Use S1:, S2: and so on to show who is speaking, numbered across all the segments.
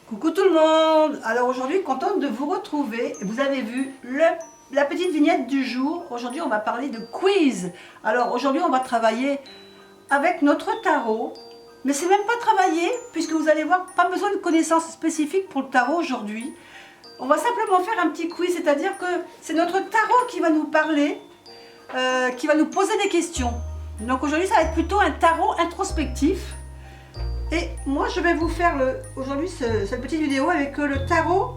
S1: Coucou tout le monde. Alors aujourd'hui, contente de vous retrouver. Vous avez vu la petite vignette du jour. Aujourd'hui, on va parler de quiz. Alors aujourd'hui, on va travailler avec notre tarot. Mais c'est même pas travailler, puisque vous allez voir, pas besoin de connaissances spécifiques pour le tarot aujourd'hui. On va simplement faire un petit quiz, c'est-à-dire que c'est notre tarot qui va nous parler, qui va nous poser des questions. Donc aujourd'hui, ça va être plutôt un tarot introspectif. Et moi, je vais vous faire aujourd'hui cette petite vidéo avec le tarot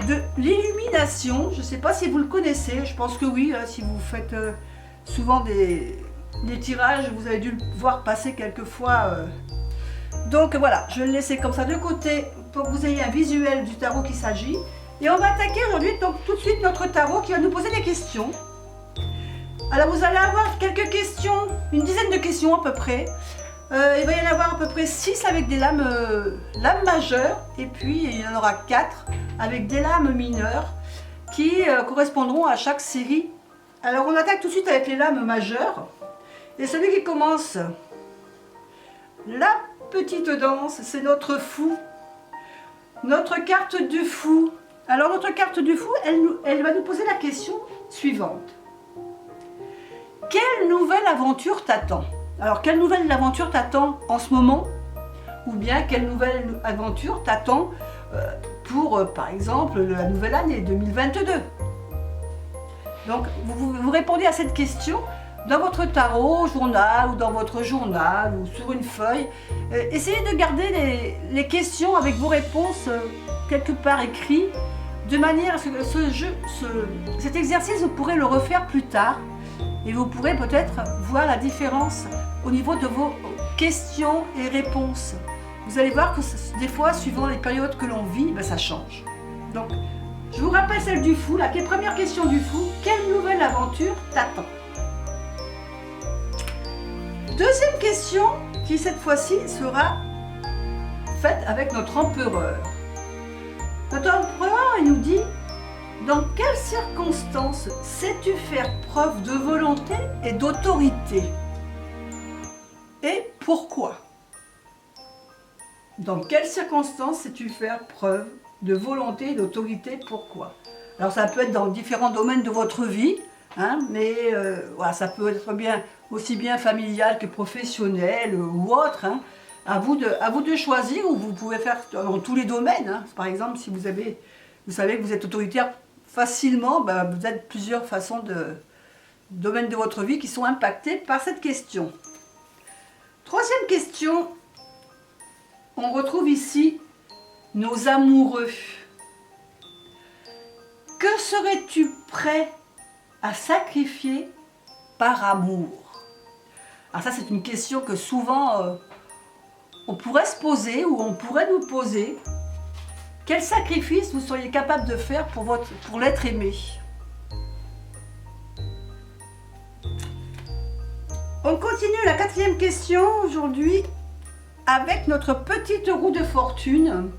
S1: de l'illumination. Je ne sais pas si vous le connaissez, je pense que oui, si vous faites souvent des tirages, vous avez dû le voir passer quelques fois. Donc voilà, je vais le laisser comme ça de côté pour que vous ayez un visuel du tarot qu'il s'agit. Et on va attaquer aujourd'hui donc tout de suite notre tarot qui va nous poser des questions. Alors vous allez avoir quelques questions, une dizaine de questions à peu près. Il va y en avoir à peu près 6 avec des lames majeures et puis il y en aura 4 avec des lames mineures qui correspondront à chaque série. Alors on attaque tout de suite avec les lames majeures et celui qui commence la petite danse, c'est notre fou, notre carte du fou. Alors notre carte du fou, elle va nous poser la question suivante. Quelle nouvelle aventure t'attend ? Alors, quelle nouvelle aventure t'attend en ce moment? Ou bien, quelle nouvelle aventure t'attend pour, par exemple, la nouvelle année 2022? Donc, vous répondez à cette question dans votre tarot, journal, ou dans votre journal, ou sur une feuille. Essayez de garder les questions avec vos réponses quelque part écrites, de manière à ce que cet exercice, vous pourrez le refaire plus tard. Et vous pourrez peut-être voir la différence au niveau de vos questions et réponses. Vous allez voir que des fois, suivant les périodes que l'on vit, ça change. Donc, je vous rappelle celle du fou, la première question du fou. Quelle nouvelle aventure t'attend? Deuxième question, qui cette fois-ci sera faite avec notre empereur. Notre empereur, il nous dit: dans quelles circonstances sais-tu faire preuve de volonté et d'autorité? Et pourquoi? Dans quelles circonstances sais-tu faire preuve de volonté et d'autorité? Pourquoi? Alors ça peut être dans différents domaines de votre vie, mais voilà, ça peut être aussi bien familial que professionnel ou autre. À vous de choisir, ou vous pouvez faire dans tous les domaines. Par exemple, si vous savez que vous êtes autoritaire facilement, vous avez plusieurs façons de domaines de votre vie qui sont impactés par cette question. Troisième question, on retrouve ici nos amoureux. Que serais-tu prêt à sacrifier par amour? Alors ça, c'est une question que souvent on pourrait se poser ou on pourrait nous poser. Quel sacrifice vous seriez capable de faire pour l'être aimé? On continue la quatrième question aujourd'hui avec notre petite roue de fortune.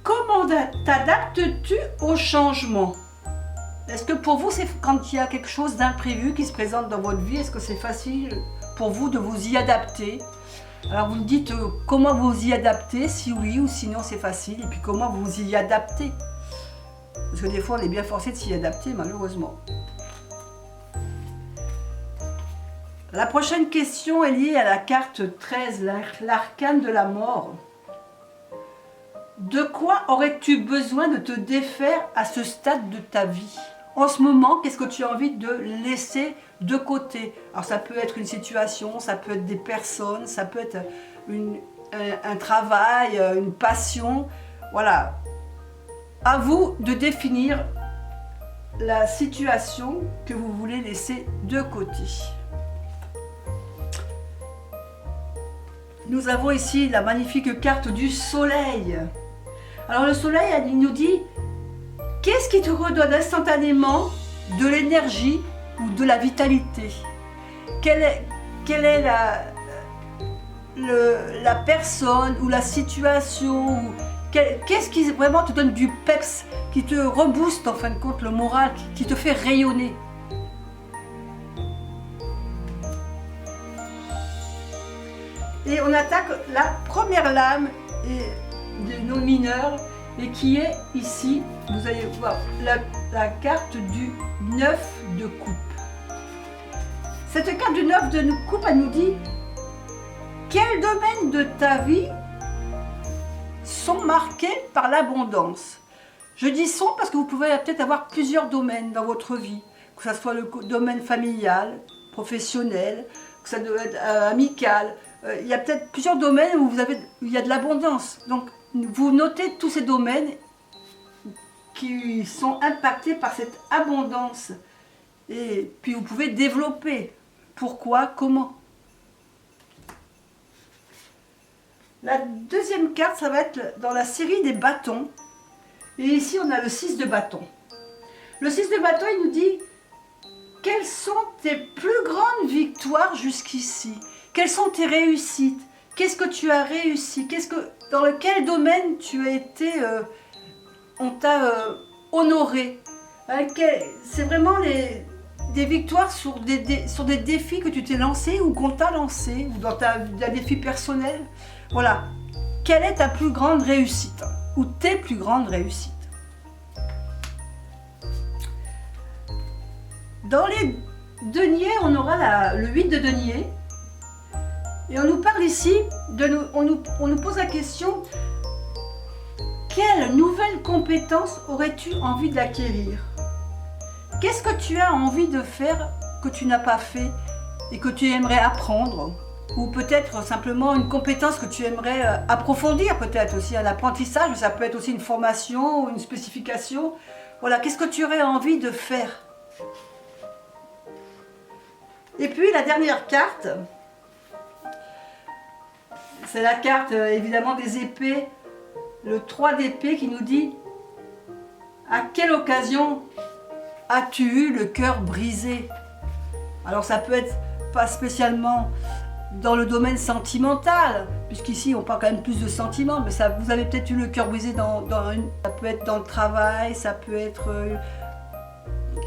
S1: Comment t'adaptes-tu au changement? Est-ce que pour vous, c'est quand il y a quelque chose d'imprévu qui se présente dans votre vie, est-ce que c'est facile pour vous de vous y adapter? Alors vous me dites comment vous y adaptez, si oui ou sinon c'est facile, et puis comment vous y adaptez. Parce que des fois on est bien forcé de s'y adapter malheureusement. La prochaine question est liée à la carte 13, l'arcane de la mort. De quoi aurais-tu besoin de te défaire à ce stade de ta vie? En ce moment, qu'est-ce que tu as envie de laisser de côté? Alors ça peut être une situation, ça peut être des personnes, ça peut être un travail, une passion. Voilà. À vous de définir la situation que vous voulez laisser de côté. Nous avons ici la magnifique carte du soleil. Alors le soleil, il nous dit: qu'est-ce qui te redonne instantanément de l'énergie ou de la vitalité? Quelle est la personne ou la situation? Qu'est-ce qui vraiment te donne du peps, qui te rebooste en fin de compte le moral, qui te fait rayonner? Et on attaque la première lame et de nos mineurs et qui est ici, vous allez voir, la carte du 9 de coupe. Cette carte du 9 de coupe, elle nous dit quels domaines de ta vie sont marqués par l'abondance. Je dis sont parce que vous pouvez peut-être avoir plusieurs domaines dans votre vie, que ce soit le domaine familial, professionnel, que ça doit être amical. Il y a peut-être plusieurs domaines où il y a de l'abondance. Donc vous notez tous ces domaines qui sont impactés par cette abondance. Et puis vous pouvez développer. Pourquoi, comment. La deuxième carte, ça va être dans la série des bâtons. Et ici, on a le 6 de bâton. Le 6 de bâton, il nous dit quelles sont tes plus grandes victoires jusqu'ici? Quelles sont tes réussites? Qu'est-ce que tu as réussi? Dans quel domaine tu as été, on t'a honoré? C'est vraiment des victoires sur des défis que tu t'es lancé ou qu'on t'a lancé, ou dans un défi personnel. Voilà. Quelle est ta plus grande réussite? Ou tes plus grandes réussites? Dans les deniers, on aura le 8 de denier. Et on nous parle ici, on nous pose la question, quelle nouvelle compétence aurais-tu envie d'acquérir? Qu'est-ce que tu as envie de faire que tu n'as pas fait et que tu aimerais apprendre? Ou peut-être simplement une compétence que tu aimerais approfondir, peut-être aussi un apprentissage, mais ça peut être aussi une formation ou une spécification. Voilà, qu'est-ce que tu aurais envie de faire? Et puis la dernière carte, c'est la carte évidemment des épées, le 3 d'épée qui nous dit à quelle occasion as-tu eu le cœur brisé? Alors ça peut être pas spécialement dans le domaine sentimental, puisqu'ici on parle quand même plus de sentiments, mais vous avez peut-être eu le cœur brisé ça peut être dans le travail, ça peut être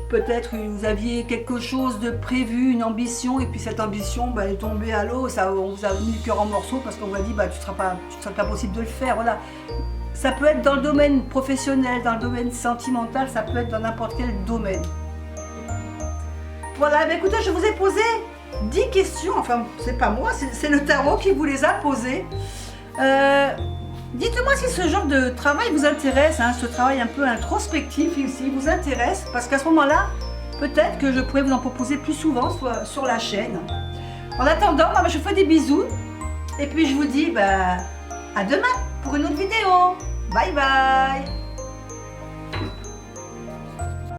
S1: peut-être vous aviez quelque chose de prévu, une ambition, et puis cette ambition est tombée à l'eau, on vous a mis le cœur en morceaux parce qu'on vous a dit tu ne sera pas possible de le faire. Voilà. Ça peut être dans le domaine professionnel, dans le domaine sentimental, ça peut être dans n'importe quel domaine. Voilà, écoutez, je vous ai posé 10 questions, enfin c'est pas moi, c'est le tarot qui vous les a posées. Dites-moi si ce genre de travail vous intéresse, ce travail un peu introspectif ici vous intéresse, parce qu'à ce moment-là, peut-être que je pourrais vous en proposer plus souvent sur la chaîne. En attendant, moi je vous fais des bisous, et puis je vous dis à demain pour une autre vidéo. Bye bye.